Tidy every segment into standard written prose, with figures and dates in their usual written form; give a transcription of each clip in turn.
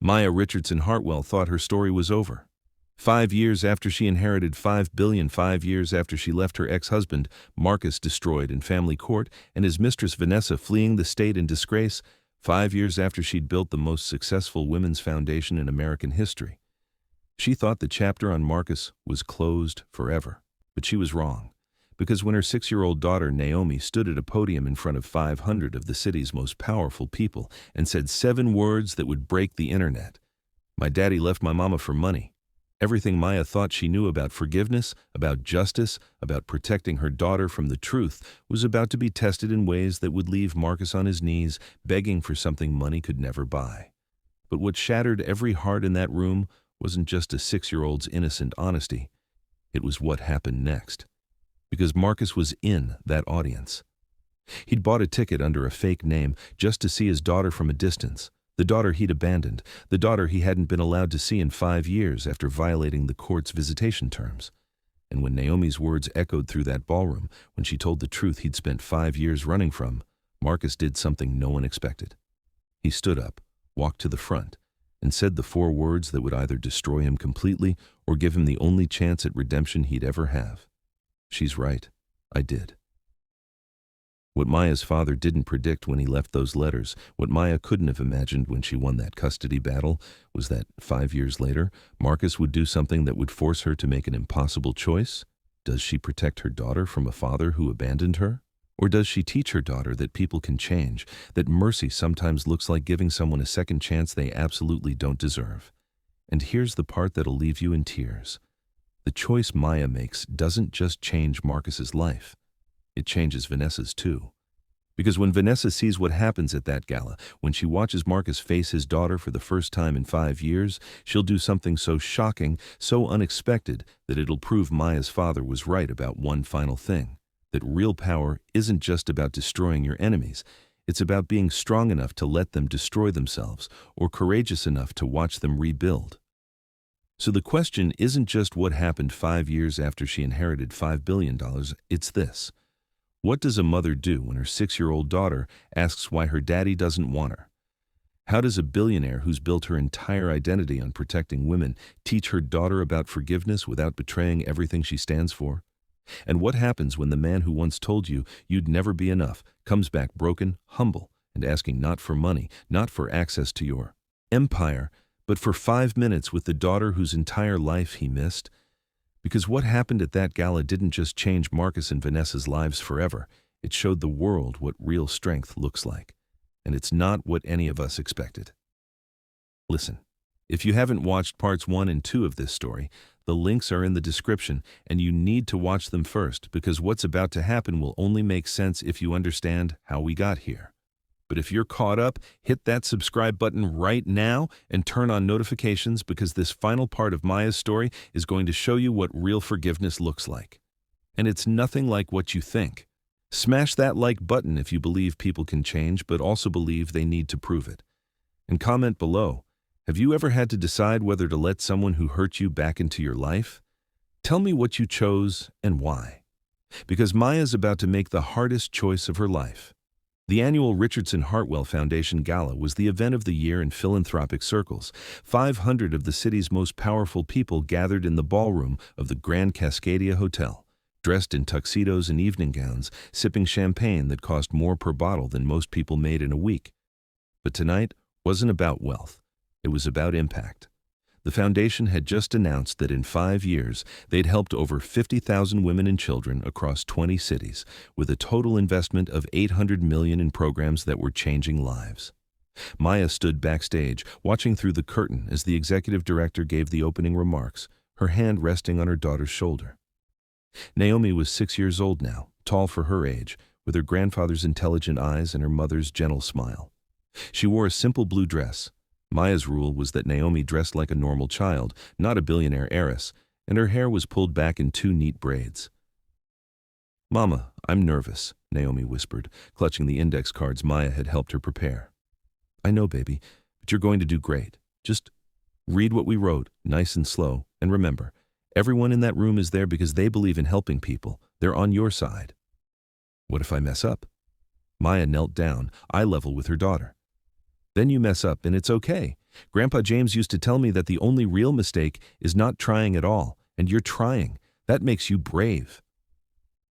Maya Richardson Hartwell thought her story was over. 5 years after she inherited $5 billion, 5 years after she left her ex-husband, Marcus, destroyed in family court, and his mistress Vanessa fleeing the state in disgrace, 5 years after she'd built the most successful women's foundation in American history. She thought the chapter on Marcus was closed forever, but she was wrong. Because when her 6-year-old daughter Naomi stood at a podium in front of 500 of the city's most powerful people and said 7 words that would break the internet, "My daddy left my mama for money," everything Maya thought she knew about forgiveness, about justice, about protecting her daughter from the truth was about to be tested in ways that would leave Marcus on his knees, begging for something money could never buy. But what shattered every heart in that room wasn't just a 6-year-old's innocent honesty. It was what happened next. Because Marcus was in that audience. He'd bought a ticket under a fake name just to see his daughter from a distance, the daughter he'd abandoned, the daughter he hadn't been allowed to see in 5 years after violating the court's visitation terms. And when Naomi's words echoed through that ballroom, when she told the truth he'd spent 5 years running from, Marcus did something no one expected. He stood up, walked to the front, and said the 4 words that would either destroy him completely or give him the only chance at redemption he'd ever have. "She's right. I did." What Maya's father didn't predict when he left those letters, what Maya couldn't have imagined when she won that custody battle, was that 5 years later, Marcus would do something that would force her to make an impossible choice. Does she protect her daughter from a father who abandoned her? Or does she teach her daughter that people can change, that mercy sometimes looks like giving someone a second chance they absolutely don't deserve? And here's the part that'll leave you in tears. The choice Maya makes doesn't just change Marcus's life. It changes Vanessa's too. Because when Vanessa sees what happens at that gala, when she watches Marcus face his daughter for the first time in 5 years, she'll do something so shocking, so unexpected, that it'll prove Maya's father was right about one final thing. That real power isn't just about destroying your enemies. It's about being strong enough to let them destroy themselves, or courageous enough to watch them rebuild. So the question isn't just what happened 5 years after she inherited $5 billion, it's this. What does a mother do when her 6-year-old daughter asks why her daddy doesn't want her? How does a billionaire who's built her entire identity on protecting women teach her daughter about forgiveness without betraying everything she stands for? And what happens when the man who once told you you'd never be enough comes back broken, humble, and asking not for money, not for access to your empire, but for 5 minutes with the daughter whose entire life he missed? Because what happened at that gala didn't just change Marcus and Vanessa's lives forever. It showed the world what real strength looks like. And it's not what any of us expected. Listen, if you haven't watched parts 1 and 2 of this story, the links are in the description, and you need to watch them first because what's about to happen will only make sense if you understand how we got here. But if you're caught up, hit that subscribe button right now and turn on notifications because this final part of Maya's story is going to show you what real forgiveness looks like. And it's nothing like what you think. Smash that like button if you believe people can change but also believe they need to prove it. And comment below, have you ever had to decide whether to let someone who hurt you back into your life? Tell me what you chose and why. Because Maya's about to make the hardest choice of her life. The annual Richardson Hartwell Foundation Gala was the event of the year in philanthropic circles. 500 of the city's most powerful people gathered in the ballroom of the Grand Cascadia Hotel, dressed in tuxedos and evening gowns, sipping champagne that cost more per bottle than most people made in a week. But tonight wasn't about wealth. It was about impact. The foundation had just announced that in 5 years, they'd helped over 50,000 women and children across 20 cities, with a total investment of $800 million in programs that were changing lives. Maya stood backstage, watching through the curtain as the executive director gave the opening remarks, her hand resting on her daughter's shoulder. Naomi was 6 years old now, tall for her age, with her grandfather's intelligent eyes and her mother's gentle smile. She wore a simple blue dress. Maya's rule was that Naomi dressed like a normal child, not a billionaire heiress, and her hair was pulled back in 2 neat braids. "Mama, I'm nervous," Naomi whispered, clutching the index cards Maya had helped her prepare. "I know, baby, but you're going to do great. Just read what we wrote, nice and slow, and remember, everyone in that room is there because they believe in helping people. They're on your side." "What if I mess up?" Maya knelt down, eye level with her daughter. "Then you mess up and it's okay. Grandpa James used to tell me that the only real mistake is not trying at all, and you're trying. That makes you brave."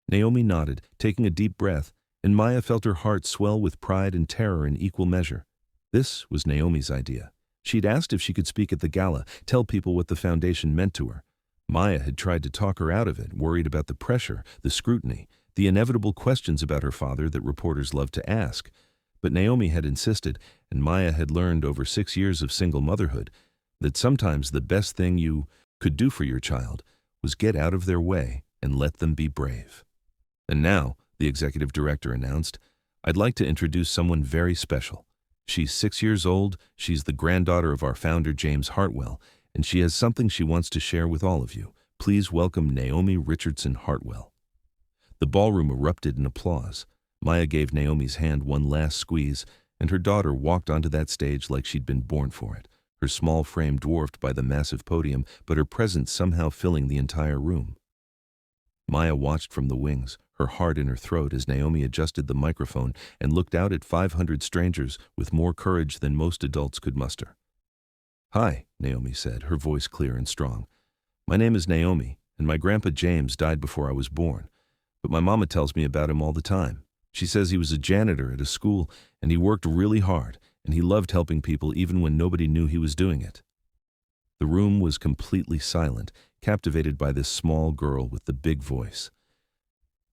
Naomi nodded, taking a deep breath, and Maya felt her heart swell with pride and terror in equal measure. This was Naomi's idea. She'd asked if she could speak at the gala, tell people what the foundation meant to her. Maya had tried to talk her out of it, worried about the pressure, the scrutiny, the inevitable questions about her father that reporters loved to ask. But Naomi had insisted, and Maya had learned over 6 years of single motherhood, that sometimes the best thing you could do for your child was get out of their way and let them be brave. "And now," the executive director announced, "I'd like to introduce someone very special. She's 6 years old, she's the granddaughter of our founder James Hartwell, and she has something she wants to share with all of you. Please welcome Naomi Richardson Hartwell." The ballroom erupted in applause. Maya gave Naomi's hand one last squeeze, and her daughter walked onto that stage like she'd been born for it, her small frame dwarfed by the massive podium, but her presence somehow filling the entire room. Maya watched from the wings, her heart in her throat as Naomi adjusted the microphone and looked out at 500 strangers with more courage than most adults could muster. "Hi," Naomi said, her voice clear and strong. "My name is Naomi, and my grandpa James died before I was born, but my mama tells me about him all the time. She says he was a janitor at a school, and he worked really hard, and he loved helping people even when nobody knew he was doing it." The room was completely silent, captivated by this small girl with the big voice.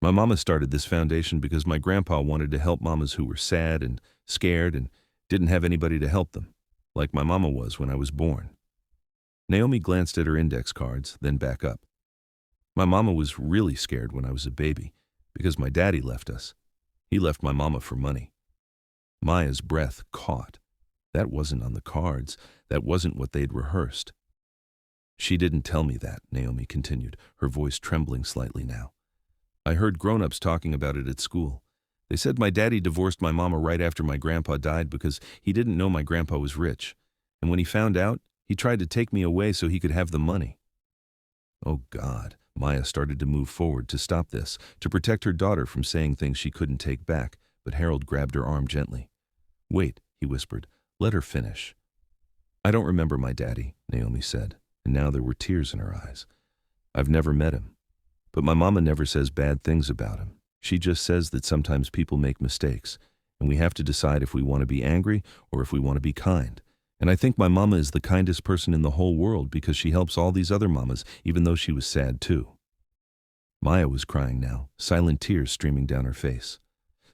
"My mama started this foundation because my grandpa wanted to help mamas who were sad and scared and didn't have anybody to help them, like my mama was when I was born." Naomi glanced at her index cards, then back up. "My mama was really scared when I was a baby, because my daddy left us. He left my mama for money." Maya's breath caught. That wasn't on the cards. That wasn't what they'd rehearsed. "She didn't tell me that," Naomi continued, her voice trembling slightly now. "I heard grown-ups talking about it at school. They said my daddy divorced my mama right after my grandpa died because he didn't know my grandpa was rich. And when he found out, he tried to take me away so he could have the money." Oh God, Maya started to move forward to stop this, to protect her daughter from saying things she couldn't take back, but Harold grabbed her arm gently. "Wait," he whispered, "let her finish." "I don't remember my daddy," Naomi said, and now there were tears in her eyes. "I've never met him. But my mama never says bad things about him. She just says that sometimes people make mistakes, and we have to decide if we want to be angry or if we want to be kind. And I think my mama is the kindest person in the whole world because she helps all these other mamas, even though she was sad too." Maya was crying now, silent tears streaming down her face.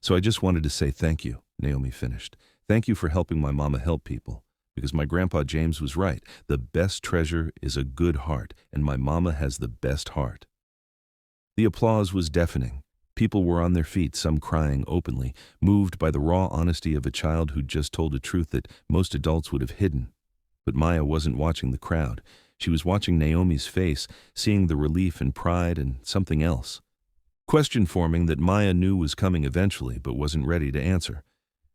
"So I just wanted to say thank you," Naomi finished. "Thank you for helping my mama help people. Because my grandpa James was right. The best treasure is a good heart, and my mama has the best heart." The applause was deafening. People were on their feet, some crying openly, moved by the raw honesty of a child who'd just told a truth that most adults would have hidden. But Maya wasn't watching the crowd. She was watching Naomi's face, seeing the relief and pride and something else. Question forming that Maya knew was coming eventually, but wasn't ready to answer.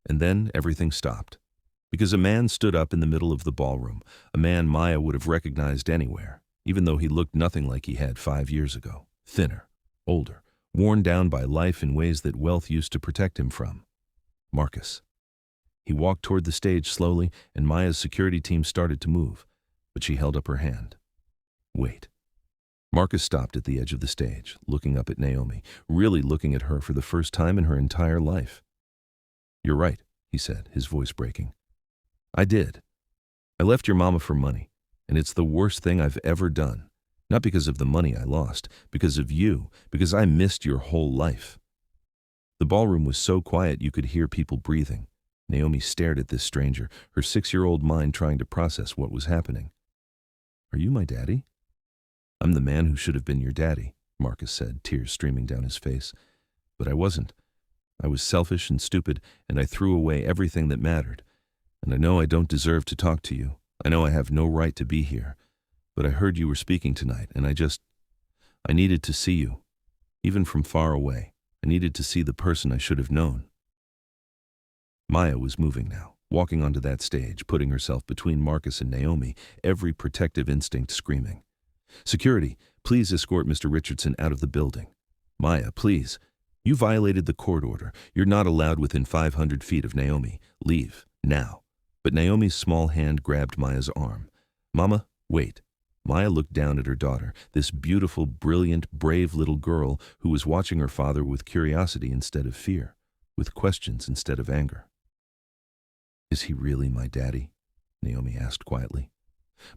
And then everything stopped. Because a man stood up in the middle of the ballroom, a man Maya would have recognized anywhere, even though he looked nothing like he had 5 years ago. Thinner, older, worn down by life in ways that wealth used to protect him from. Marcus. He walked toward the stage slowly, and Maya's security team started to move, but she held up her hand. "Wait." Marcus stopped at the edge of the stage, looking up at Naomi, really looking at her for the first time in her entire life. "You're right," he said, his voice breaking. "I did. I left your mama for money, and it's the worst thing I've ever done. Not because of the money I lost, because of you, because I missed your whole life." The ballroom was so quiet you could hear people breathing. Naomi stared at this stranger, her 6-year-old mind trying to process what was happening. "Are you my daddy?" "I'm the man who should have been your daddy," Marcus said, tears streaming down his face. "But I wasn't. I was selfish and stupid, and I threw away everything that mattered. And I know I don't deserve to talk to you. I know I have no right to be here. But I heard you were speaking tonight, and I needed to see you. Even from far away, I needed to see the person I should have known." Maya was moving now, walking onto that stage, putting herself between Marcus and Naomi, every protective instinct screaming. "Security, please escort Mr. Richardson out of the building. Maya, please. You violated the court order. You're not allowed within 500 feet of Naomi. Leave, now. But Naomi's small hand grabbed Maya's arm. "Mama, wait." Maya looked down at her daughter, this beautiful, brilliant, brave little girl who was watching her father with curiosity instead of fear, with questions instead of anger. "Is he really my daddy?" Naomi asked quietly.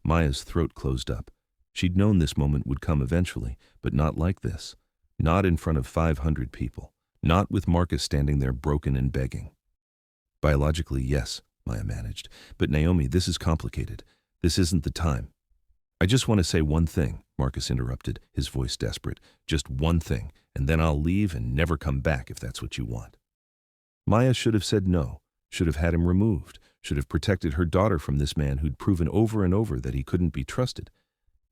Maya's throat closed up. She'd known this moment would come eventually, but not like this. Not in front of 500 people. Not with Marcus standing there broken and begging. "Biologically, yes," Maya managed. "But Naomi, this is complicated. This isn't the time." "I just want to say one thing," Marcus interrupted, his voice desperate. "Just one thing, and then I'll leave and never come back if that's what you want." Maya should have said no, should have had him removed, should have protected her daughter from this man who'd proven over and over that he couldn't be trusted.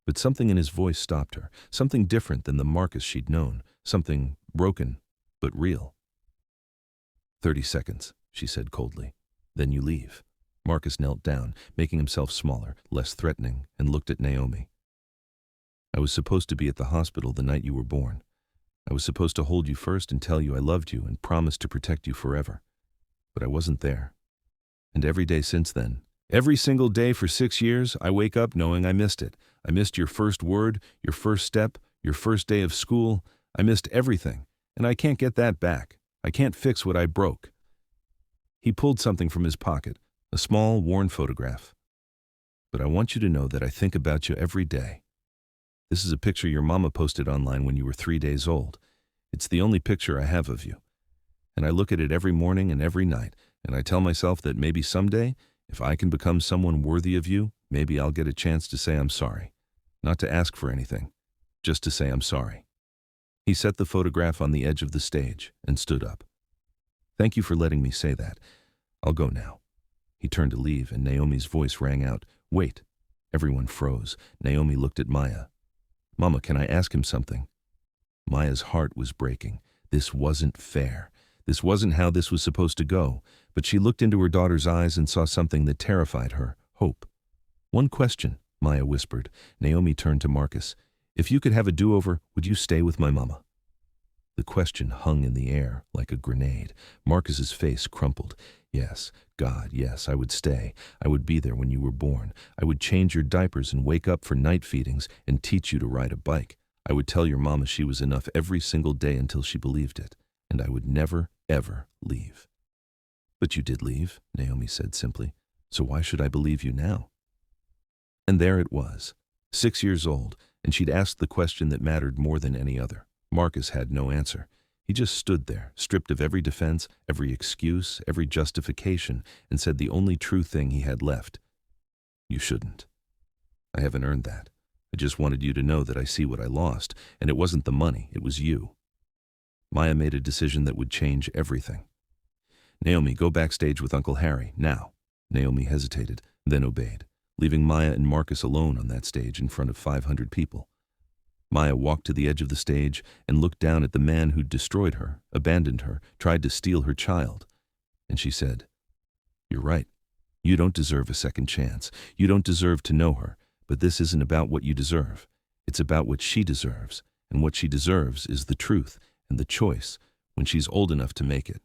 But something in his voice stopped her, something different than the Marcus she'd known, something broken, but real. 30 seconds, she said coldly. "Then you leave." Marcus knelt down, making himself smaller, less threatening, and looked at Naomi. "I was supposed to be at the hospital the night you were born. I was supposed to hold you first and tell you I loved you and promise to protect you forever. But I wasn't there. And every day since then, every single day for 6 years, I wake up knowing I missed it. I missed your first word, your first step, your first day of school. I missed everything, and I can't get that back. I can't fix what I broke." He pulled something from his pocket, a small, worn photograph. "But I want you to know that I think about you every day. This is a picture your mama posted online when you were 3 days old. It's the only picture I have of you. And I look at it every morning and every night, and I tell myself that maybe someday, if I can become someone worthy of you, maybe I'll get a chance to say I'm sorry. Not to ask for anything, just to say I'm sorry." He set the photograph on the edge of the stage and stood up. "Thank you for letting me say that. I'll go now." He turned to leave, and Naomi's voice rang out, "Wait." Everyone froze. Naomi looked at Maya. "Mama, can I ask him something?" Maya's heart was breaking. This wasn't fair. This wasn't how this was supposed to go. But she looked into her daughter's eyes and saw something that terrified her, hope. "One question," Maya whispered. Naomi turned to Marcus. "If you could have a do-over, would you stay with my mama?" The question hung in the air like a grenade. Marcus's face crumpled. "Yes, God, yes, I would stay. I would be there when you were born. I would change your diapers and wake up for night feedings and teach you to ride a bike. I would tell your mama she was enough every single day until she believed it. And I would never, ever leave." "But you did leave," Naomi said simply. "So why should I believe you now?" And there it was, 6 years old, and she'd asked the question that mattered more than any other. Marcus had no answer. He just stood there, stripped of every defense, every excuse, every justification, and said the only true thing he had left. "You shouldn't. I haven't earned that. I just wanted you to know that I see what I lost, and it wasn't the money, it was you." Maya made a decision that would change everything. "Naomi, go backstage with Uncle Harry, now." Naomi hesitated, then obeyed, leaving Maya and Marcus alone on that stage in front of 500 people. Maya walked to the edge of the stage and looked down at the man who'd destroyed her, abandoned her, tried to steal her child. And she said, "You're right. You don't deserve a second chance. You don't deserve to know her. But this isn't about what you deserve. It's about what she deserves. And what she deserves is the truth and the choice when she's old enough to make it.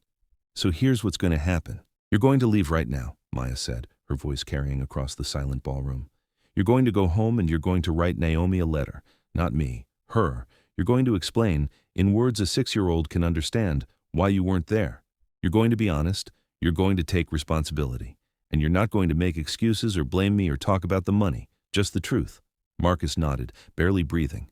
So here's what's going to happen. You're going to leave right now," Maya said, her voice carrying across the silent ballroom. "You're going to go home and you're going to write Naomi a letter. Not me, her. You're going to explain, in words a 6-year-old can understand, why you weren't there. You're going to be honest. You're going to take responsibility. And you're not going to make excuses or blame me or talk about the money. Just the truth." Marcus nodded, barely breathing.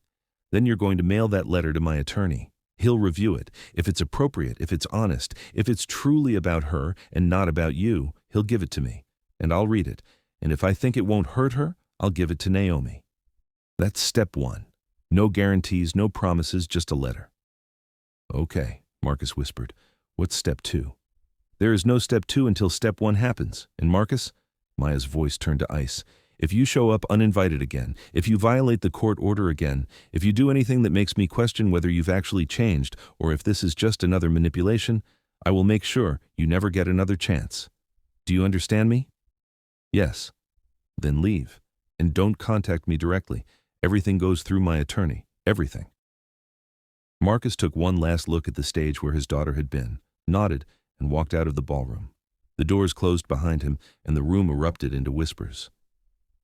"Then you're going to mail that letter to my attorney. He'll review it. If it's appropriate, if it's honest, if it's truly about her and not about you, he'll give it to me. And I'll read it. And if I think it won't hurt her, I'll give it to Naomi. That's step 1. No guarantees, no promises, just a letter." "Okay," Marcus whispered. "What's step 2? "There is no step 2 until step 1 happens. And Marcus," Maya's voice turned to ice, "if you show up uninvited again, if you violate the court order again, if you do anything that makes me question whether you've actually changed or if this is just another manipulation, I will make sure you never get another chance. Do you understand me?" "Yes." "Then leave. And don't contact me directly. Everything goes through my attorney. Everything." Marcus took one last look at the stage where his daughter had been, nodded, and walked out of the ballroom. The doors closed behind him, and the room erupted into whispers.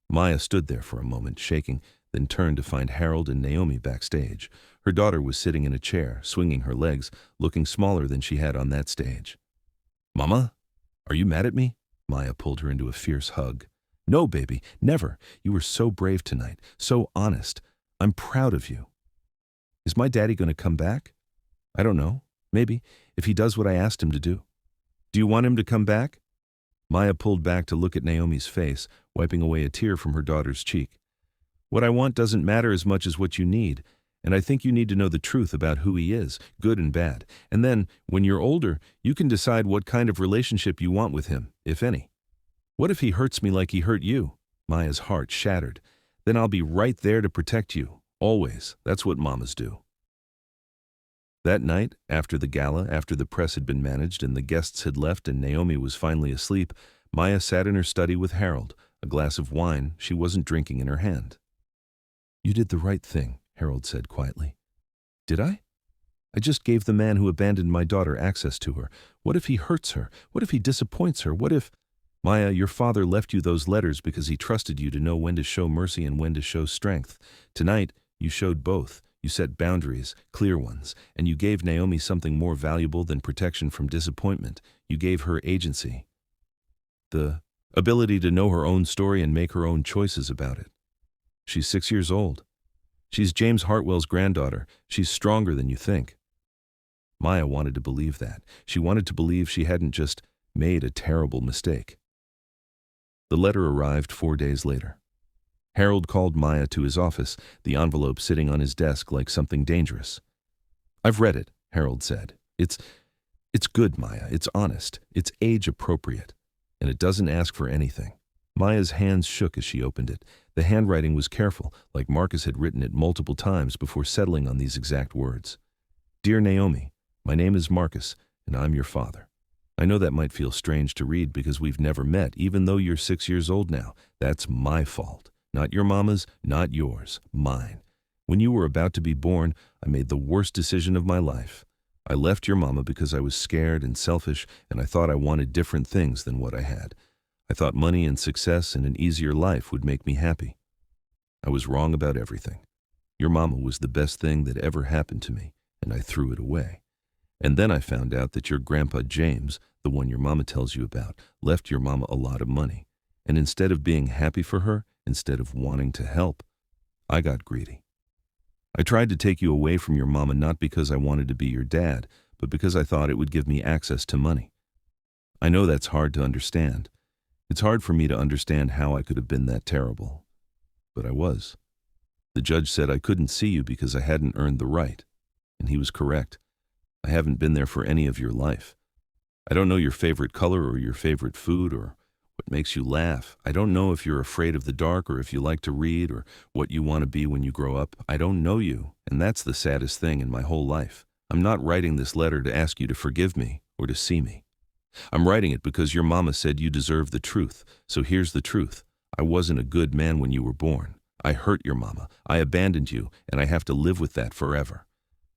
Maya stood there for a moment, shaking, then turned to find Harold and Naomi backstage. Her daughter was sitting in a chair, swinging her legs, looking smaller than she had on that stage. "Mama, are you mad at me?" Maya pulled her into a fierce hug. "No, baby, never. You were so brave tonight, so honest. I'm proud of you." "Is my daddy going to come back?" "I don't know. Maybe, if he does what I asked him to do." "Do you want him to come back?" Maya pulled back to look at Naomi's face, wiping away a tear from her daughter's cheek. "What I want doesn't matter as much as what you need, and I think you need to know the truth about who he is, good and bad. And then, when you're older, you can decide what kind of relationship you want with him, if any." "What if he hurts me like he hurt you?" Maya's heart shattered. "Then I'll be right there to protect you, always. That's what mamas do." That night, after the gala, after the press had been managed and the guests had left and Naomi was finally asleep, Maya sat in her study with Harold, a glass of wine she wasn't drinking in her hand. "You did the right thing," Harold said quietly. "Did I? I just gave the man who abandoned my daughter access to her. What if he hurts her? What if he disappoints her? What if—" "Maya, your father left you those letters because he trusted you to know when to show mercy and when to show strength. Tonight, you showed both. You set boundaries, clear ones, and you gave Naomi something more valuable than protection from disappointment. You gave her agency. The ability to know her own story and make her own choices about it. She's 6 years old. She's James Hartwell's granddaughter. She's stronger than you think." Maya wanted to believe that. She wanted to believe she hadn't just made a terrible mistake. The letter arrived 4 days later. Harold called Maya to his office, the envelope sitting on his desk like something dangerous. "I've read it," Harold said. It's good, Maya. It's honest. It's age-appropriate. And it doesn't ask for anything." Maya's hands shook as she opened it. The handwriting was careful, like Marcus had written it multiple times before settling on these exact words. "Dear Naomi, my name is Marcus, and I'm your father. I know that might feel strange to read because we've never met, even though you're 6 years old now. That's my fault. Not your mama's, not yours, mine. When you were about to be born, I made the worst decision of my life. I left your mama because I was scared and selfish, and I thought I wanted different things than what I had. I thought money and success and an easier life would make me happy. I was wrong about everything. Your mama was the best thing that ever happened to me, and I threw it away. And then I found out that your grandpa James, the one your mama tells you about, left your mama a lot of money. And instead of being happy for her, instead of wanting to help, I got greedy. I tried to take you away from your mama not because I wanted to be your dad, but because I thought it would give me access to money. I know that's hard to understand. It's hard for me to understand how I could have been that terrible. But I was. The judge said I couldn't see you because I hadn't earned the right. And he was correct. I haven't been there for any of your life. I don't know your favorite color or your favorite food or what makes you laugh. I don't know if you're afraid of the dark or if you like to read or what you want to be when you grow up. I don't know you, and that's the saddest thing in my whole life. I'm not writing this letter to ask you to forgive me or to see me. I'm writing it because your mama said you deserve the truth. So here's the truth. I wasn't a good man when you were born. I hurt your mama. I abandoned you, and I have to live with that forever.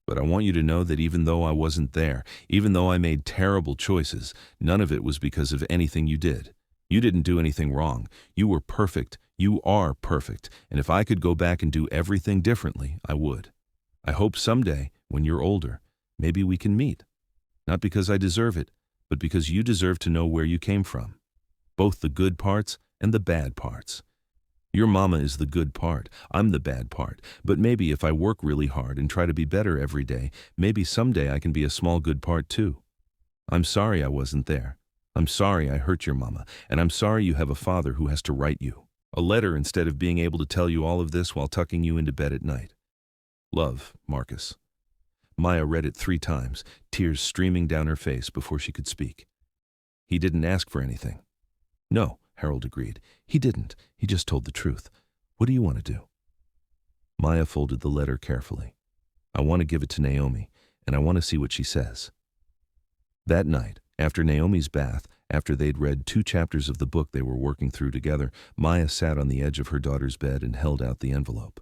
But I want you to know that even though I wasn't there, even though I made terrible choices, none of it was because of anything you did. You didn't do anything wrong. You were perfect. You are perfect. And if I could go back and do everything differently, I would. I hope someday, when you're older, maybe we can meet. Not because I deserve it, but because you deserve to know where you came from. Both the good parts and the bad parts. Your mama is the good part. I'm the bad part. But maybe if I work really hard and try to be better every day, maybe someday I can be a small good part too. I'm sorry I wasn't there. I'm sorry I hurt your mama, and I'm sorry you have a father who has to write you a letter instead of being able to tell you all of this while tucking you into bed at night. Love, Marcus. Maya read it 3 times, tears streaming down her face before she could speak. He didn't ask for anything. No, Harold agreed. He didn't. He just told the truth. What do you want to do? Maya folded the letter carefully. I want to give it to Naomi, and I want to see what she says. That night, after Naomi's bath, after they'd read 2 chapters of the book they were working through together, Maya sat on the edge of her daughter's bed and held out the envelope.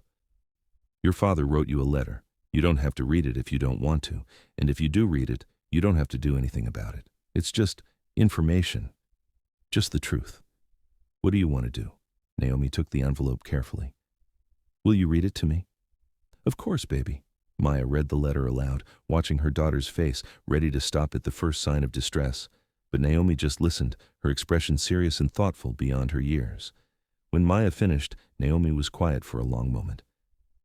Your father wrote you a letter. You don't have to read it if you don't want to, and if you do read it, you don't have to do anything about it. It's just information. Just the truth. What do you want to do? Naomi took the envelope carefully. Will you read it to me? Of course, baby. Maya read the letter aloud, watching her daughter's face, ready to stop at the first sign of distress. But Naomi just listened, her expression serious and thoughtful beyond her years. When Maya finished, Naomi was quiet for a long moment.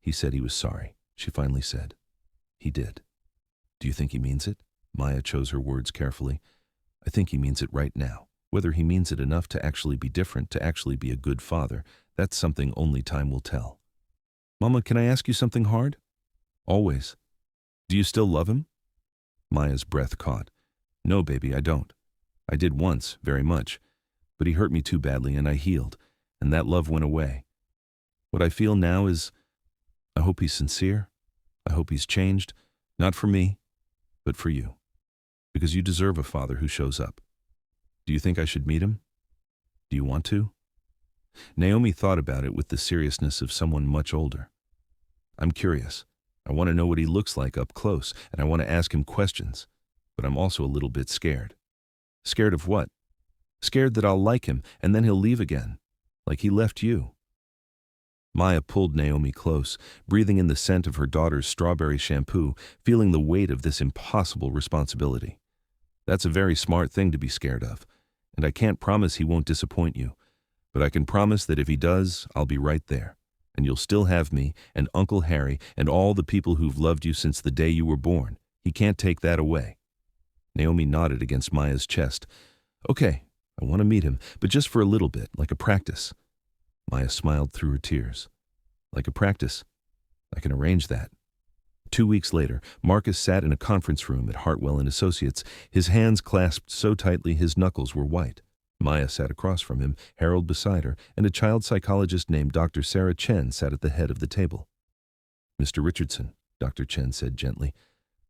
He said he was sorry, she finally said. He did. Do you think he means it? Maya chose her words carefully. I think he means it right now. Whether he means it enough to actually be different, to actually be a good father, that's something only time will tell. Mama, can I ask you something hard? Always. Do you still love him? Maya's breath caught. No, baby, I don't. I did once, very much. But he hurt me too badly and I healed, and that love went away. What I feel now is, I hope he's sincere. I hope he's changed, not for me, but for you. Because you deserve a father who shows up. Do you think I should meet him? Do you want to? Naomi thought about it with the seriousness of someone much older. I'm curious. I want to know what he looks like up close, and I want to ask him questions. But I'm also a little bit scared. Scared of what? Scared that I'll like him, and then he'll leave again. Like he left you. Maya pulled Naomi close, breathing in the scent of her daughter's strawberry shampoo, feeling the weight of this impossible responsibility. That's a very smart thing to be scared of, and I can't promise he won't disappoint you. But I can promise that if he does, I'll be right there, and you'll still have me and Uncle Harry and all the people who've loved you since the day you were born. He can't take that away. Naomi nodded against Maya's chest. Okay, I want to meet him, but just for a little bit, like a practice. Maya smiled through her tears. Like a practice? I can arrange that. 2 weeks later, Marcus sat in a conference room at Hartwell & Associates, his hands clasped so tightly his knuckles were white. Maya sat across from him, Harold beside her, and a child psychologist named Dr. Sarah Chen sat at the head of the table. Mr. Richardson, Dr. Chen said gently,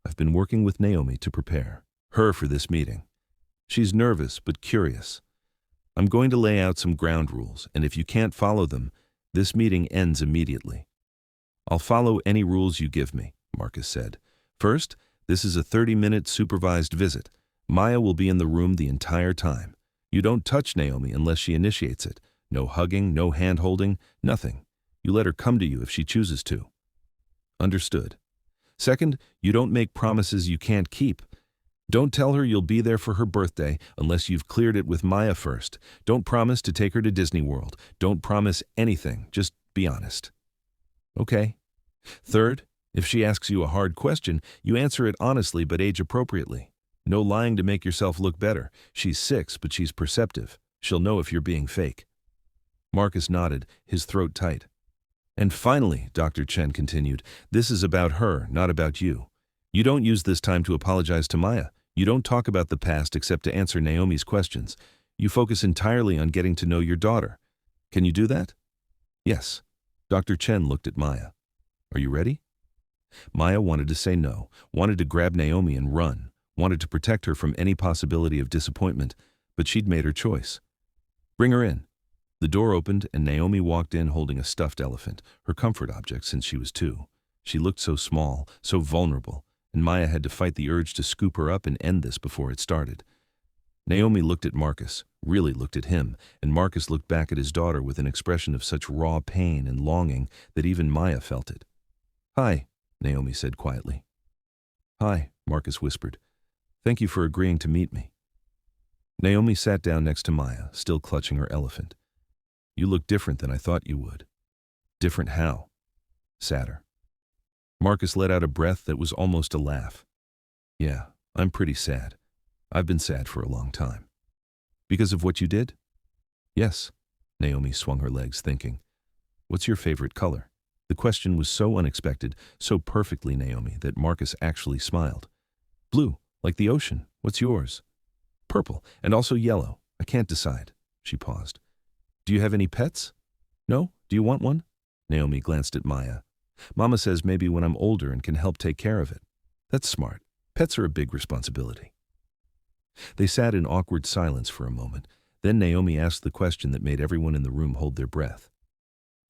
I've been working with Naomi to prepare her for this meeting. She's nervous but curious. I'm going to lay out some ground rules, and if you can't follow them, this meeting ends immediately. I'll follow any rules you give me, Marcus said. First, this is a 30-minute supervised visit. Maya will be in the room the entire time. You don't touch Naomi unless she initiates it. No hugging, no hand-holding, nothing. You let her come to you if she chooses to. Understood. Second, you don't make promises you can't keep. Don't tell her you'll be there for her birthday unless you've cleared it with Maya first. Don't promise to take her to Disney World. Don't promise anything. Just be honest. Okay. Third, if she asks you a hard question, you answer it honestly but age-appropriately. No lying to make yourself look better. She's 6, but she's perceptive. She'll know if you're being fake. Marcus nodded, his throat tight. And finally, Dr. Chen continued, this is about her, not about you. You don't use this time to apologize to Maya. You don't talk about the past except to answer Naomi's questions. You focus entirely on getting to know your daughter. Can you do that? Yes. Dr. Chen looked at Maya. Are you ready? Maya wanted to say no, wanted to grab Naomi and run, wanted to protect her from any possibility of disappointment, but she'd made her choice. Bring her in. The door opened and Naomi walked in holding a stuffed elephant, her comfort object since she was 2. She looked so small, so vulnerable, and Maya had to fight the urge to scoop her up and end this before it started. Naomi looked at Marcus, really looked at him, and Marcus looked back at his daughter with an expression of such raw pain and longing that even Maya felt it. Hi, Naomi said quietly. Hi, Marcus whispered. Thank you for agreeing to meet me. Naomi sat down next to Maya, still clutching her elephant. You look different than I thought you would. Different how? Sadder. Marcus let out a breath that was almost a laugh. Yeah, I'm pretty sad. I've been sad for a long time. Because of what you did? Yes. Naomi swung her legs, thinking. What's your favorite color? The question was so unexpected, so perfectly Naomi, that Marcus actually smiled. Blue, like the ocean. What's yours? Purple, and also yellow. I can't decide. She paused. Do you have any pets? No? Do you want one? Naomi glanced at Maya. Mama says maybe when I'm older and can help take care of it. That's smart. Pets are a big responsibility. They sat in awkward silence for a moment. Then Naomi asked the question that made everyone in the room hold their breath.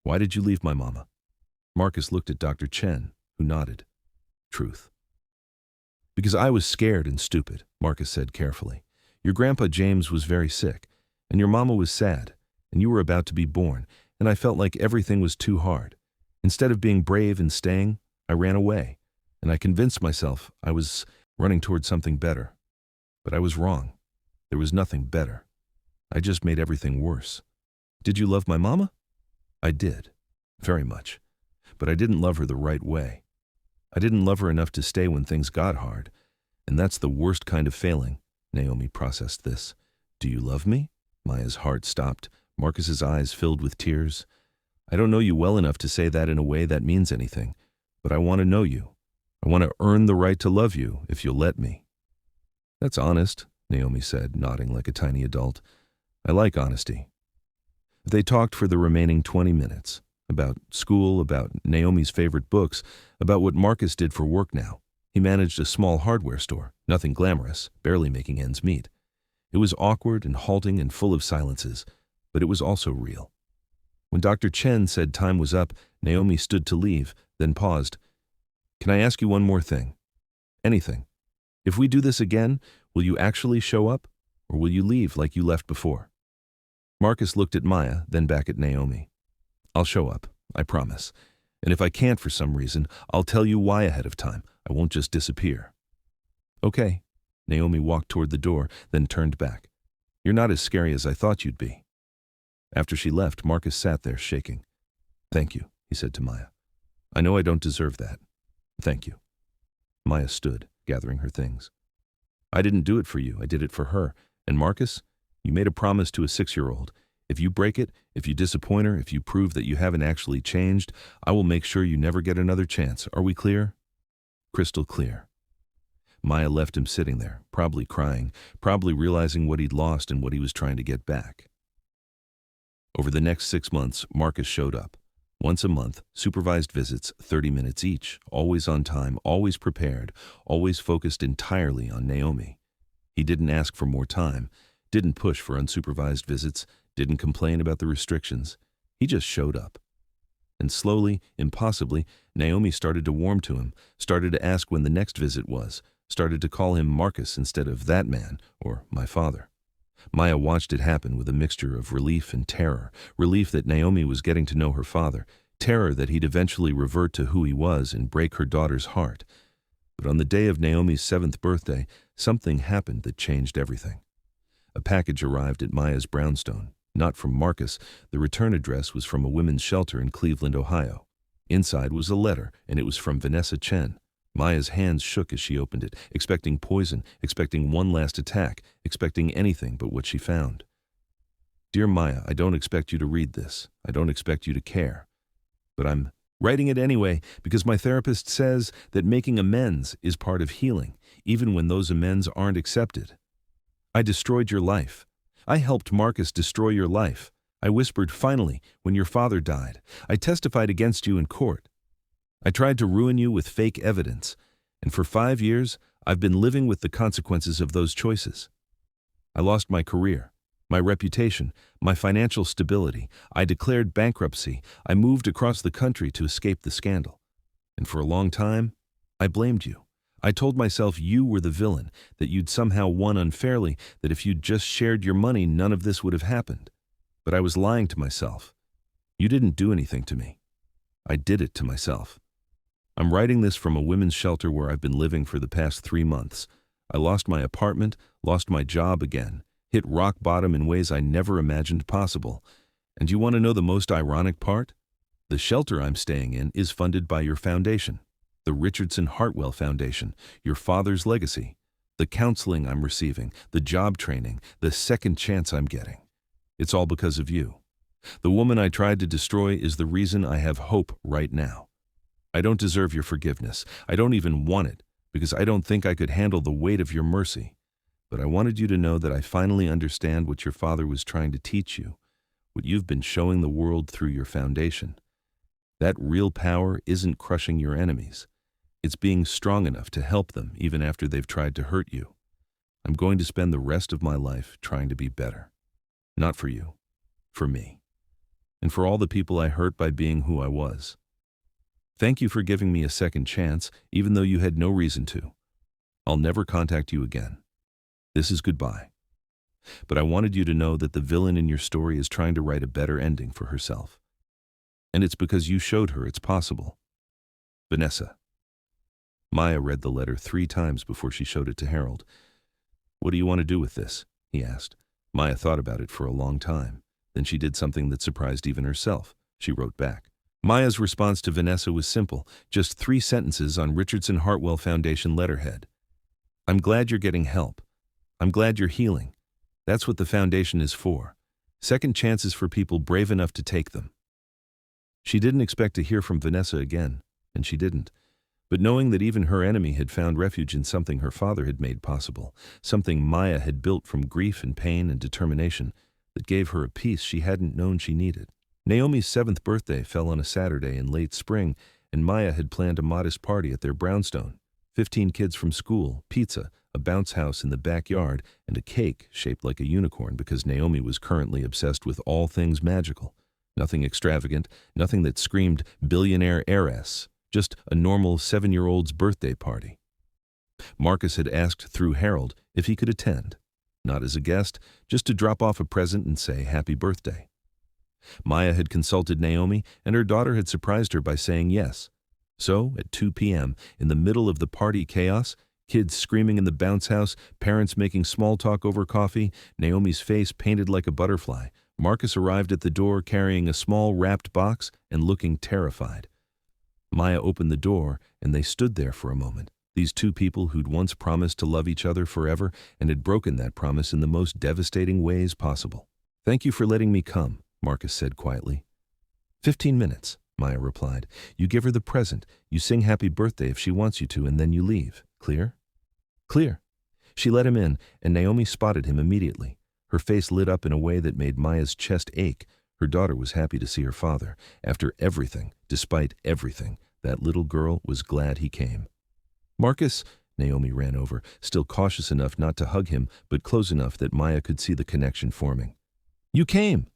Why did you leave my mama? Marcus looked at Dr. Chen, who nodded. Truth. Because I was scared and stupid, Marcus said carefully. Your grandpa James was very sick, and your mama was sad, and you were about to be born, and I felt like everything was too hard. Instead of being brave and staying, I ran away, and I convinced myself I was running toward something better. But I was wrong. There was nothing better. I just made everything worse. Did you love my mama? I did, very much. But I didn't love her the right way. I didn't love her enough to stay when things got hard, and that's the worst kind of failing. Naomi processed this. Do you love me? Maya's heart stopped. Marcus's eyes filled with tears. I don't know you well enough to say that in a way that means anything, but I want to know you. I want to earn the right to love you if you'll let me. That's honest, Naomi said, nodding like a tiny adult. I like honesty. They talked for the remaining 20 minutes. About school, about Naomi's favorite books, about what Marcus did for work now. He managed a small hardware store, nothing glamorous, barely making ends meet. It was awkward and halting and full of silences, but it was also real. When Dr. Chen said time was up, Naomi stood to leave, then paused. Can I ask you one more thing? Anything. If we do this again, will you actually show up, or will you leave like you left before? Marcus looked at Maya, then back at Naomi. I'll show up, I promise. And if I can't for some reason, I'll tell you why ahead of time. I won't just disappear. Okay. Naomi walked toward the door, then turned back. You're not as scary as I thought you'd be. After she left, Marcus sat there shaking. Thank you, he said to Maya. I know I don't deserve that. Thank you. Maya stood, gathering her things. I didn't do it for you, I did it for her. And Marcus, you made a promise to a 6-year-old. If you break it, if you disappoint her, if you prove that you haven't actually changed, I will make sure you never get another chance. Are we clear? Crystal clear. Maya left him sitting there, probably crying, probably realizing what he'd lost and what he was trying to get back. Over the next 6 months, Marcus showed up. Once a month, supervised visits, 30 minutes each, always on time, always prepared, always focused entirely on Naomi. He didn't ask for more time, didn't push for unsupervised visits, didn't complain about the restrictions. He just showed up. And slowly, impossibly, Naomi started to warm to him, started to ask when the next visit was, started to call him Marcus instead of that man or my father. Maya watched it happen with a mixture of relief and terror, relief that Naomi was getting to know her father, terror that he'd eventually revert to who he was and break her daughter's heart. But on the day of Naomi's 7th birthday, something happened that changed everything. A package arrived at Maya's brownstone. Not from Marcus, the return address was from a women's shelter in Cleveland, Ohio. Inside was a letter, and it was from Vanessa Chen. Maya's hands shook as she opened it, expecting poison, expecting one last attack, expecting anything but what she found. Dear Maya, I don't expect you to read this. I don't expect you to care. But I'm writing it anyway because my therapist says that making amends is part of healing, even when those amends aren't accepted. I destroyed your life. I helped Marcus destroy your life. I whispered, finally, when your father died. I testified against you in court. I tried to ruin you with fake evidence, and for 5 years, I've been living with the consequences of those choices. I lost my career, my reputation, my financial stability. I declared bankruptcy. I moved across the country to escape the scandal. And for a long time, I blamed you. I told myself you were the villain, that you'd somehow won unfairly, that if you'd just shared your money, none of this would have happened. But I was lying to myself. You didn't do anything to me. I did it to myself. I'm writing this from a women's shelter where I've been living for the past 3 months. I lost my apartment, lost my job again, hit rock bottom in ways I never imagined possible. And you want to know the most ironic part? The shelter I'm staying in is funded by your foundation. The Richardson Hartwell Foundation, your father's legacy, the counseling I'm receiving, the job training, the second chance I'm getting. It's all because of you. The woman I tried to destroy is the reason I have hope right now. I don't deserve your forgiveness. I don't even want it, because I don't think I could handle the weight of your mercy. But I wanted you to know that I finally understand what your father was trying to teach you, what you've been showing the world through your foundation. That real power isn't crushing your enemies. It's being strong enough to help them even after they've tried to hurt you. I'm going to spend the rest of my life trying to be better. Not for you, for me. And for all the people I hurt by being who I was. Thank you for giving me a second chance, even though you had no reason to. I'll never contact you again. This is goodbye. But I wanted you to know that the villain in your story is trying to write a better ending for herself. And it's because you showed her it's possible. Vanessa. Maya read the letter 3 times before she showed it to Harold. What do you want to do with this? He asked. Maya thought about it for a long time. Then she did something that surprised even herself. She wrote back. Maya's response to Vanessa was simple, just 3 sentences on Richardson Hartwell Foundation letterhead. I'm glad you're getting help. I'm glad you're healing. That's what the foundation is for. Second chances for people brave enough to take them. She didn't expect to hear from Vanessa again, and she didn't. But knowing that even her enemy had found refuge in something her father had made possible, something Maya had built from grief and pain and determination, that gave her a peace she hadn't known she needed. Naomi's 7th birthday fell on a Saturday in late spring, and Maya had planned a modest party at their brownstone. 15 kids from school, pizza, a bounce house in the backyard, and a cake shaped like a unicorn because Naomi was currently obsessed with all things magical. Nothing extravagant, nothing that screamed billionaire heiress, just a normal 7-year-old's birthday party. Marcus had asked through Harold if he could attend. Not as a guest, just to drop off a present and say happy birthday. Maya had consulted Naomi, and her daughter had surprised her by saying yes. So, at 2 p.m., in the middle of the party chaos, kids screaming in the bounce house, parents making small talk over coffee, Naomi's face painted like a butterfly, Marcus arrived at the door carrying a small wrapped box and looking terrified. Maya opened the door, and they stood there for a moment. These 2 people who'd once promised to love each other forever and had broken that promise in the most devastating ways possible. Thank you for letting me come, Marcus said quietly. 15 minutes, Maya replied. You give her the present, you sing happy birthday if she wants you to, and then you leave. Clear? Clear. She let him in, and Naomi spotted him immediately. Her face lit up in a way that made Maya's chest ache. Her daughter was happy to see her father. After everything, despite everything, that little girl was glad he came. Marcus, Naomi ran over, still cautious enough not to hug him, but close enough that Maya could see the connection forming. You came!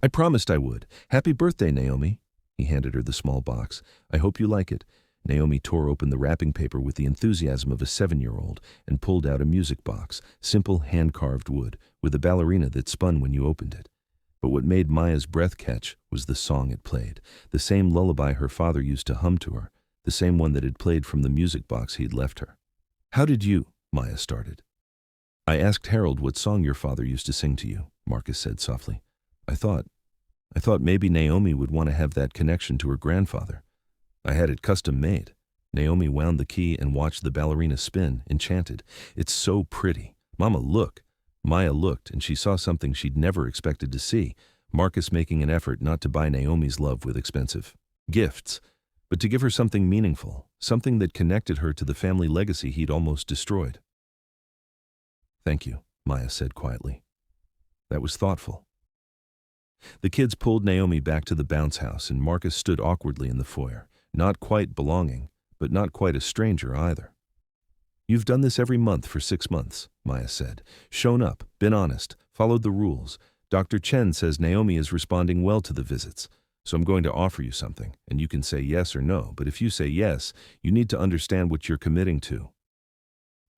I promised I would. Happy birthday, Naomi. He handed her the small box. I hope you like it. Naomi tore open the wrapping paper with the enthusiasm of a 7-year-old and pulled out a music box, simple hand-carved wood, with a ballerina that spun when you opened it. But what made Maya's breath catch was the song it played, the same lullaby her father used to hum to her, the same one that had played from the music box he'd left her. How did you? Maya started. I asked Harold what song your father used to sing to you, Marcus said softly. I thought maybe Naomi would want to have that connection to her grandfather. I had it custom made. Naomi wound the key and watched the ballerina spin, enchanted. It's so pretty. Mama, look. Maya looked, and she saw something she'd never expected to see, Marcus making an effort not to buy Naomi's love with expensive gifts, but to give her something meaningful, something that connected her to the family legacy he'd almost destroyed. Thank you, Maya said quietly. That was thoughtful. The kids pulled Naomi back to the bounce house, and Marcus stood awkwardly in the foyer, not quite belonging, but not quite a stranger either. You've done this every month for 6 months, Maya said. Shown up, been honest, followed the rules. Dr. Chen says Naomi is responding well to the visits, so I'm going to offer you something, and you can say yes or no, but if you say yes, you need to understand what you're committing to.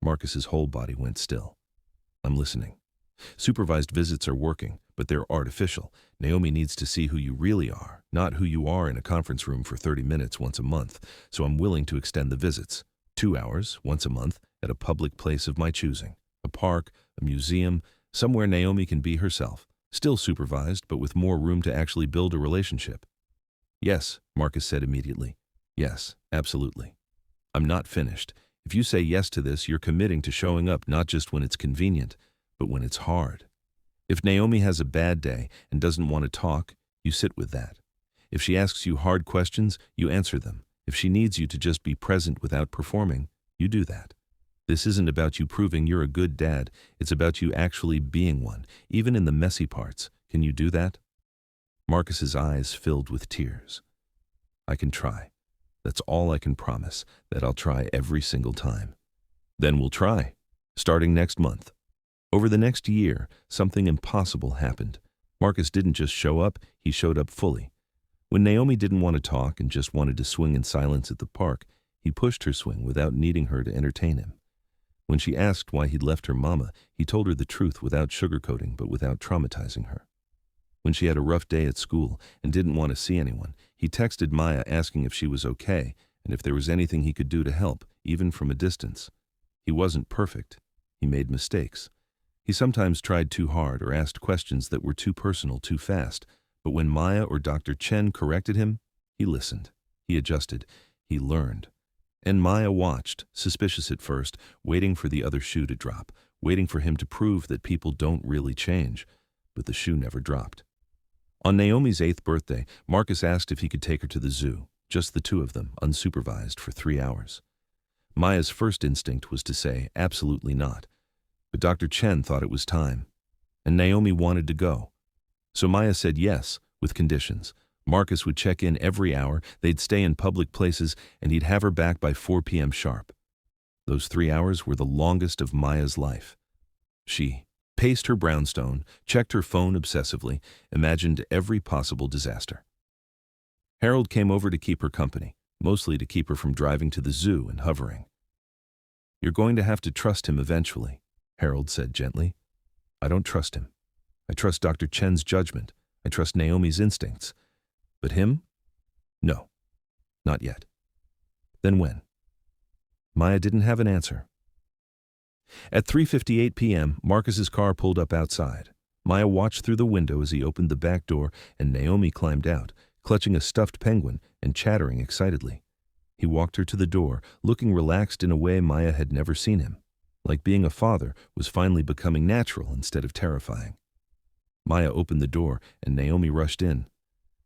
Marcus's whole body went still. I'm listening. Supervised visits are working, but they're artificial. Naomi needs to see who you really are, not who you are in a conference room for 30 minutes once a month, so I'm willing to extend the visits. 2 hours, once a month, at a public place of my choosing. A park, a museum, somewhere Naomi can be herself. Still supervised, but with more room to actually build a relationship. Yes, Marcus said immediately. Yes, absolutely. I'm not finished. If you say yes to this, you're committing to showing up not just when it's convenient, but when it's hard. If Naomi has a bad day and doesn't want to talk, you sit with that. If she asks you hard questions, you answer them. If she needs you to just be present without performing, you do that. This isn't about you proving you're a good dad. It's about you actually being one, even in the messy parts. Can you do that? Marcus's eyes filled with tears. I can try. That's all I can promise, that I'll try every single time. Then we'll try, starting next month. Over the next year, something impossible happened. Marcus didn't just show up, he showed up fully. When Naomi didn't want to talk and just wanted to swing in silence at the park, he pushed her swing without needing her to entertain him. When she asked why he'd left her mama, he told her the truth without sugarcoating but without traumatizing her. When she had a rough day at school and didn't want to see anyone, he texted Maya asking if she was okay and if there was anything he could do to help, even from a distance. He wasn't perfect. He made mistakes. He sometimes tried too hard or asked questions that were too personal too fast, but when Maya or Dr. Chen corrected him, he listened. He adjusted. He learned. And Maya watched, suspicious at first, waiting for the other shoe to drop, waiting for him to prove that people don't really change. But the shoe never dropped. On Naomi's 8th birthday, Marcus asked if he could take her to the zoo, just the two of them, unsupervised, for 3 hours. Maya's first instinct was to say, absolutely not. But Dr. Chen thought it was time. And Naomi wanted to go. So Maya said yes, with conditions. Marcus would check in every hour, they'd stay in public places, and he'd have her back by 4 p.m. sharp. Those 3 hours were the longest of Maya's life. She paced her brownstone, checked her phone obsessively, imagined every possible disaster. Harold came over to keep her company, mostly to keep her from driving to the zoo and hovering. "You're going to have to trust him eventually," Harold said gently. "I don't trust him. I trust Dr. Chen's judgment. I trust Naomi's instincts. But him? No, not yet." "Then when?" Maya didn't have an answer. At 3:58 p.m., Marcus's car pulled up outside. Maya watched through the window as he opened the back door, and Naomi climbed out, clutching a stuffed penguin and chattering excitedly. He walked her to the door, looking relaxed in a way Maya had never seen him, like being a father was finally becoming natural instead of terrifying. Maya opened the door, and Naomi rushed in.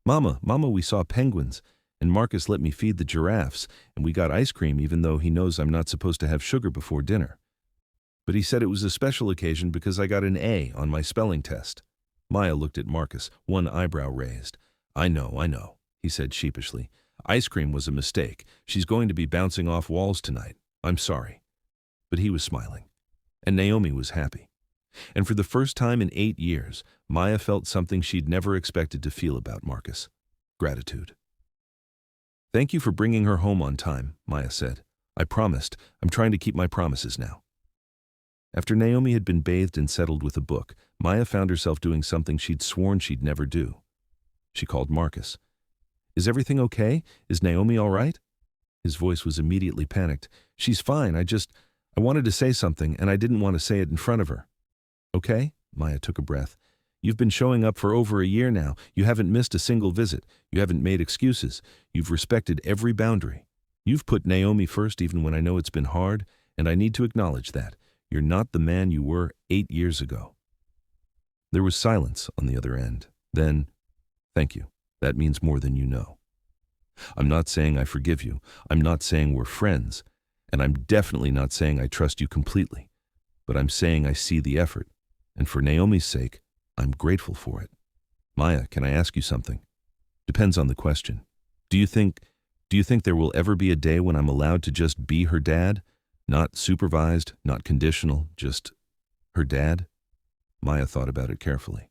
Mama, we saw penguins, and Marcus let me feed the giraffes, and we got ice cream even though he knows I'm not supposed to have sugar before dinner. But he said it was a special occasion because I got an A on my spelling test." Maya looked at Marcus, one eyebrow raised. I know, he said sheepishly. "Ice cream was a mistake. She's going to be bouncing off walls tonight. I'm sorry." But he was smiling. And Naomi was happy. And for the first time in 8 years, Maya felt something she'd never expected to feel about Marcus: gratitude. "Thank you for bringing her home on time," Maya said. "I promised. I'm trying to keep my promises now." After Naomi had been bathed and settled with a book, Maya found herself doing something she'd sworn she'd never do. She called Marcus. "Is everything okay? Is Naomi all right?" His voice was immediately panicked. "She's fine. I wanted to say something, and I didn't want to say it in front of her." "Okay?" Maya took a breath. "You've been showing up for over a year now. You haven't missed a single visit. You haven't made excuses. You've respected every boundary. You've put Naomi first even when I know it's been hard, and I need to acknowledge that. You're not the man you were 8 years ago." There was silence on the other end. Then, "Thank you. That means more than you know. I'm not saying I forgive you. I'm not saying we're friends. And I'm definitely not saying I trust you completely. But I'm saying I see the effort. And for Naomi's sake, I'm grateful for it. Maya, can I ask you something? Depends on the question. Do you think there will ever be a day when I'm allowed to just be her dad? Not supervised, not conditional, just her dad?" Maya thought about it carefully.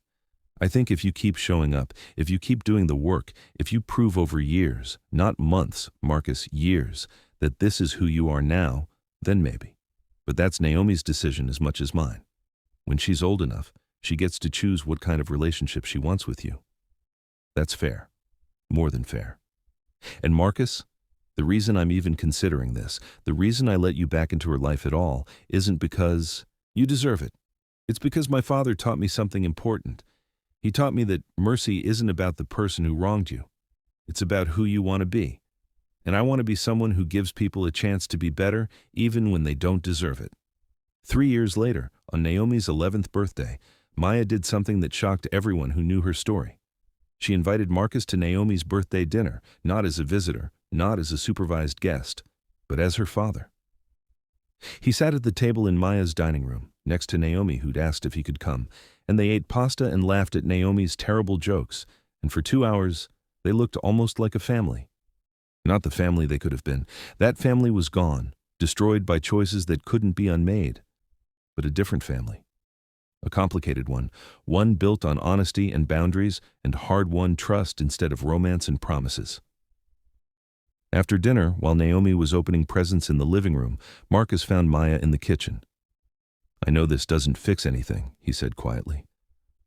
"I think if you keep showing up, if you keep doing the work, if you prove over years, not months, Marcus, years, that this is who you are now, then maybe. But that's Naomi's decision as much as mine. When she's old enough, she gets to choose what kind of relationship she wants with you. That's fair. More than fair. And Marcus, the reason I'm even considering this, the reason I let you back into her life at all, isn't because you deserve it. It's because my father taught me something important. He taught me that mercy isn't about the person who wronged you. It's about who you want to be. And I want to be someone who gives people a chance to be better, even when they don't deserve it." 3 years later, on Naomi's 11th birthday, Maya did something that shocked everyone who knew her story. She invited Marcus to Naomi's birthday dinner, not as a visitor, not as a supervised guest, but as her father. He sat at the table in Maya's dining room, next to Naomi, who'd asked if he could come, and they ate pasta and laughed at Naomi's terrible jokes, and for 2 hours, they looked almost like a family. Not the family they could have been. That family was gone, destroyed by choices that couldn't be unmade. But a different family. A complicated one built on honesty and boundaries and hard-won trust instead of romance and promises. After dinner, while Naomi was opening presents in the living room, Marcus found Maya in the kitchen. "I know this doesn't fix anything," he said quietly.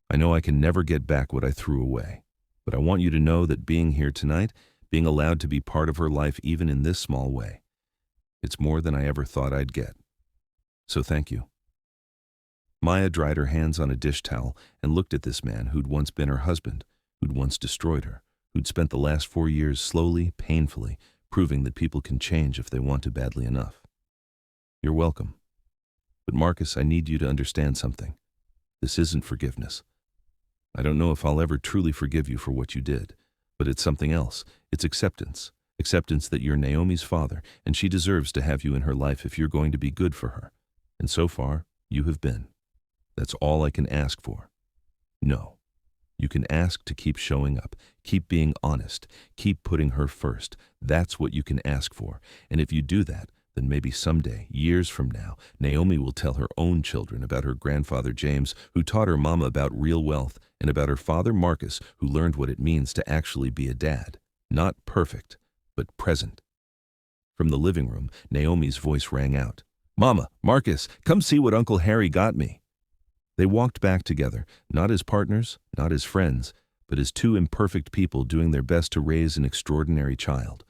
"I know I can never get back what I threw away. But I want you to know that being here tonight, being allowed to be part of her life even in this small way, it's more than I ever thought I'd get. So thank you." Maya dried her hands on a dish towel and looked at this man who'd once been her husband, who'd once destroyed her, who'd spent the last 4 years slowly, painfully, proving that people can change if they want to badly enough. "You're welcome. But Marcus, I need you to understand something. This isn't forgiveness. I don't know if I'll ever truly forgive you for what you did, but it's something else. It's acceptance. Acceptance that you're Naomi's father, and she deserves to have you in her life if you're going to be good for her. And so far, you have been. That's all I can ask for. No. You can ask to keep showing up, keep being honest, keep putting her first. That's what you can ask for. And if you do that, then maybe someday, years from now, Naomi will tell her own children about her grandfather James, who taught her mama about real wealth, and about her father Marcus, who learned what it means to actually be a dad. Not perfect, but present. From the living room, Naomi's voice rang out. "Mama, Marcus, come see what Uncle Harry got me." They walked back together, not as partners, not as friends, but as two imperfect people doing their best to raise an extraordinary child.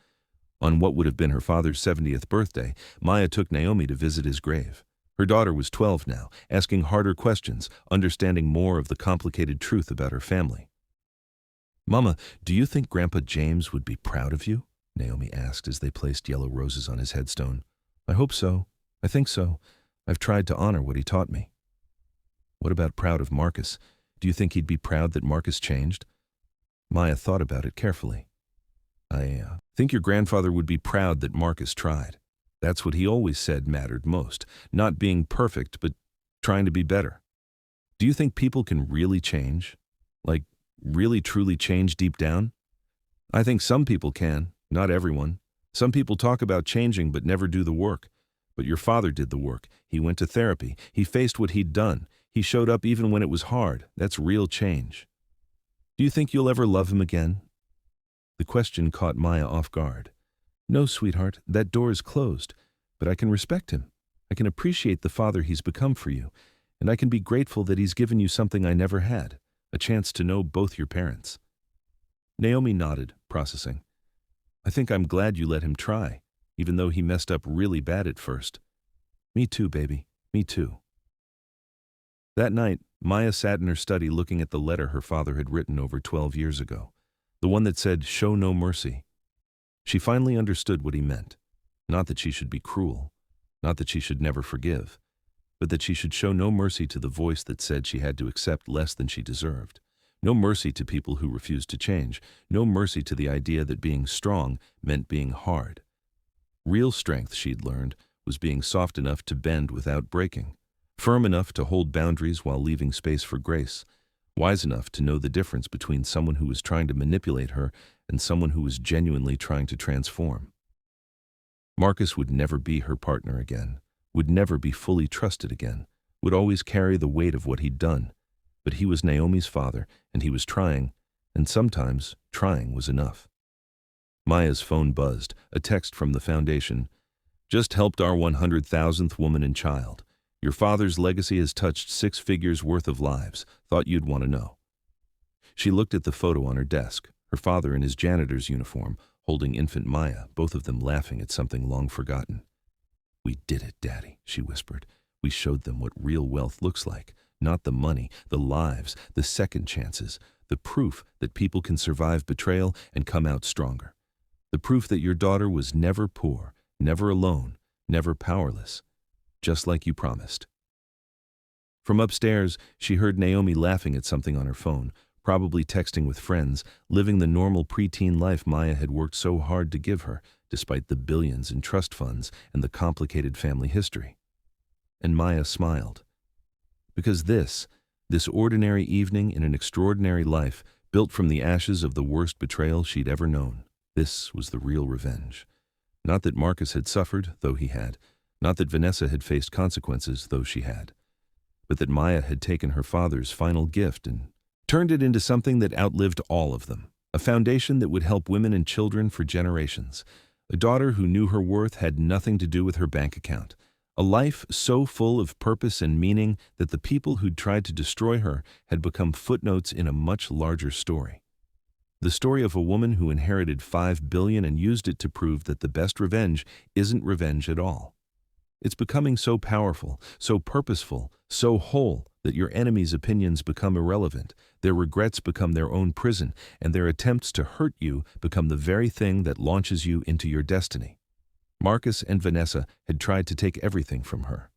On what would have been her father's 70th birthday, Maya took Naomi to visit his grave. Her daughter was 12 now, asking harder questions, understanding more of the complicated truth about her family. "Mama, do you think Grandpa James would be proud of you?" Naomi asked as they placed yellow roses on his headstone. "I hope so. I think so. I've tried to honor what he taught me." "What about proud of Marcus? Do you think he'd be proud that Marcus changed?" Maya thought about it carefully. I think your grandfather would be proud that Marcus tried. That's what he always said mattered most, not being perfect, but trying to be better. Do you think people can really change? Like, really truly change deep down? I think some people can, not everyone. Some people talk about changing but never do the work. But your father did the work. He went to therapy. He faced what he'd done. He showed up even when it was hard. That's real change. Do you think you'll ever love him again? The question caught Maya off guard. "No, sweetheart, that door is closed, but I can respect him. I can appreciate the father he's become for you, and I can be grateful that he's given you something I never had, a chance to know both your parents." Naomi nodded, processing. "I think I'm glad you let him try, even though he messed up really bad at first." "Me too, baby. Me too." That night, Maya sat in her study looking at the letter her father had written over 12 years ago. The one that said, "Show no mercy." She finally understood what he meant. Not that she should be cruel, not that she should never forgive, but that she should show no mercy to the voice that said she had to accept less than she deserved. No mercy to people who refused to change. No mercy to the idea that being strong meant being hard. Real strength, she'd learned, was being soft enough to bend without breaking, firm enough to hold boundaries while leaving space for grace, wise enough to know the difference between someone who was trying to manipulate her and someone who was genuinely trying to transform. Marcus would never be her partner again, would never be fully trusted again, would always carry the weight of what he'd done. But he was Naomi's father, and he was trying, and sometimes trying was enough. Maya's phone buzzed, a text from the foundation. "Just helped our 100,000th woman and child. Your father's legacy has touched 6 figures worth of lives. Thought you'd want to know." She looked at the photo on her desk, her father in his janitor's uniform, holding infant Maya, both of them laughing at something long forgotten. "We did it, Daddy," she whispered. "We showed them what real wealth looks like. Not the money, the lives, the second chances, the proof that people can survive betrayal and come out stronger. The proof that your daughter was never poor, never alone, never powerless. Just like you promised." From upstairs, she heard Naomi laughing at something on her phone, probably texting with friends, living the normal preteen life Maya had worked so hard to give her, despite the billions in trust funds and the complicated family history. And Maya smiled. Because this ordinary evening in an extraordinary life, built from the ashes of the worst betrayal she'd ever known, this was the real revenge. Not that Marcus had suffered, though he had. Not that Vanessa had faced consequences, though she had. But that Maya had taken her father's final gift and turned it into something that outlived all of them. A foundation that would help women and children for generations. A daughter who knew her worth had nothing to do with her bank account. A life so full of purpose and meaning that the people who'd tried to destroy her had become footnotes in a much larger story. The story of a woman who inherited 5 billion and used it to prove that the best revenge isn't revenge at all. It's becoming so powerful, so purposeful, so whole that your enemy's opinions become irrelevant, their regrets become their own prison, and their attempts to hurt you become the very thing that launches you into your destiny. Marcus and Vanessa had tried to take everything from her.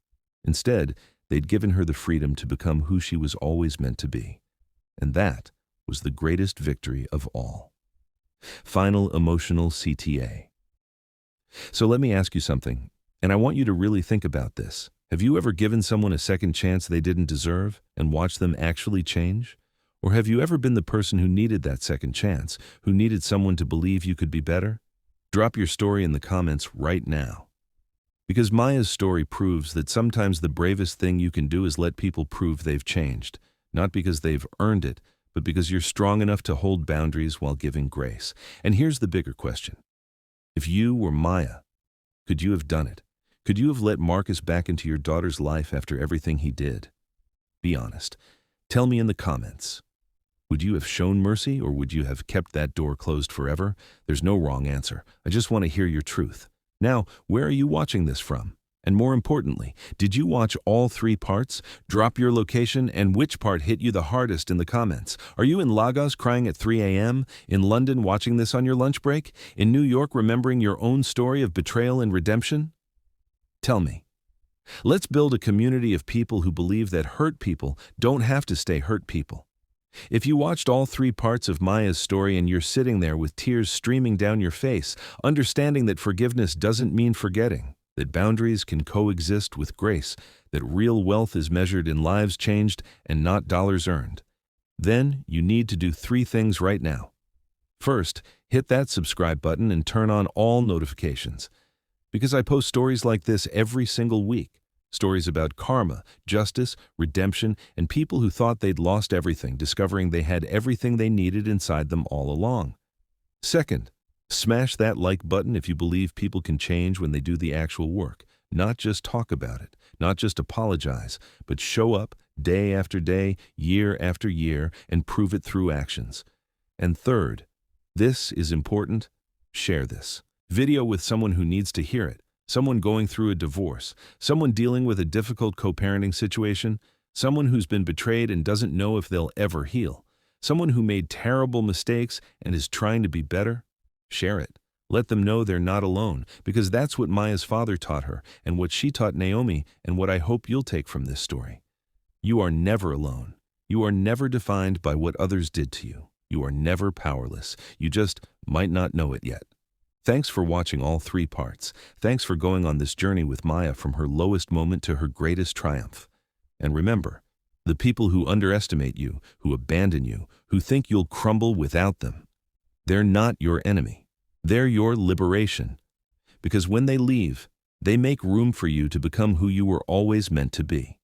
Instead, they'd given her the freedom to become who she was always meant to be. And that was the greatest victory of all. Final emotional CTA. So let me ask you something, and I want you to really think about this. Have you ever given someone a second chance they didn't deserve and watched them actually change? Or have you ever been the person who needed that second chance, who needed someone to believe you could be better? Drop your story in the comments right now. Because Maya's story proves that sometimes the bravest thing you can do is let people prove they've changed, not because they've earned it, but because you're strong enough to hold boundaries while giving grace. And here's the bigger question. If you were Maya, could you have done it? Could you have let Marcus back into your daughter's life after everything he did? Be honest. Tell me in the comments. Would you have shown mercy, or would you have kept that door closed forever? There's no wrong answer. I just want to hear your truth. Now, where are you watching this from? And more importantly, did you watch all 3 parts? Drop your location and which part hit you the hardest in the comments. Are you in Lagos crying at 3 a.m.? In London watching this on your lunch break? In New York remembering your own story of betrayal and redemption? Tell me. Let's build a community of people who believe that hurt people don't have to stay hurt people. If you watched all 3 parts of Maya's story and you're sitting there with tears streaming down your face, understanding that forgiveness doesn't mean forgetting, that boundaries can coexist with grace, that real wealth is measured in lives changed and not dollars earned, then you need to do 3 things right now. First, hit that subscribe button and turn on all notifications. Because I post stories like this every single week. Stories about karma, justice, redemption, and people who thought they'd lost everything, discovering they had everything they needed inside them all along. Second, smash that like button if you believe people can change when they do the actual work. Not just talk about it, not just apologize, but show up day after day, year after year, and prove it through actions. And third, this is important, share this video with someone who needs to hear it. Someone going through a divorce, someone dealing with a difficult co-parenting situation, someone who's been betrayed and doesn't know if they'll ever heal, someone who made terrible mistakes and is trying to be better. Share it. Let them know they're not alone, because that's what Maya's father taught her and what she taught Naomi, and what I hope you'll take from this story. You are never alone. You are never defined by what others did to you. You are never powerless. You just might not know it yet. Thanks for watching all 3 parts. Thanks for going on this journey with Maya from her lowest moment to her greatest triumph. And remember, the people who underestimate you, who abandon you, who think you'll crumble without them, they're not your enemy. They're your liberation. Because when they leave, they make room for you to become who you were always meant to be.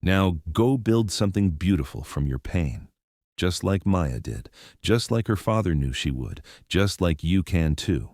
Now go build something beautiful from your pain. Just like Maya did, just like her father knew she would, just like you can too.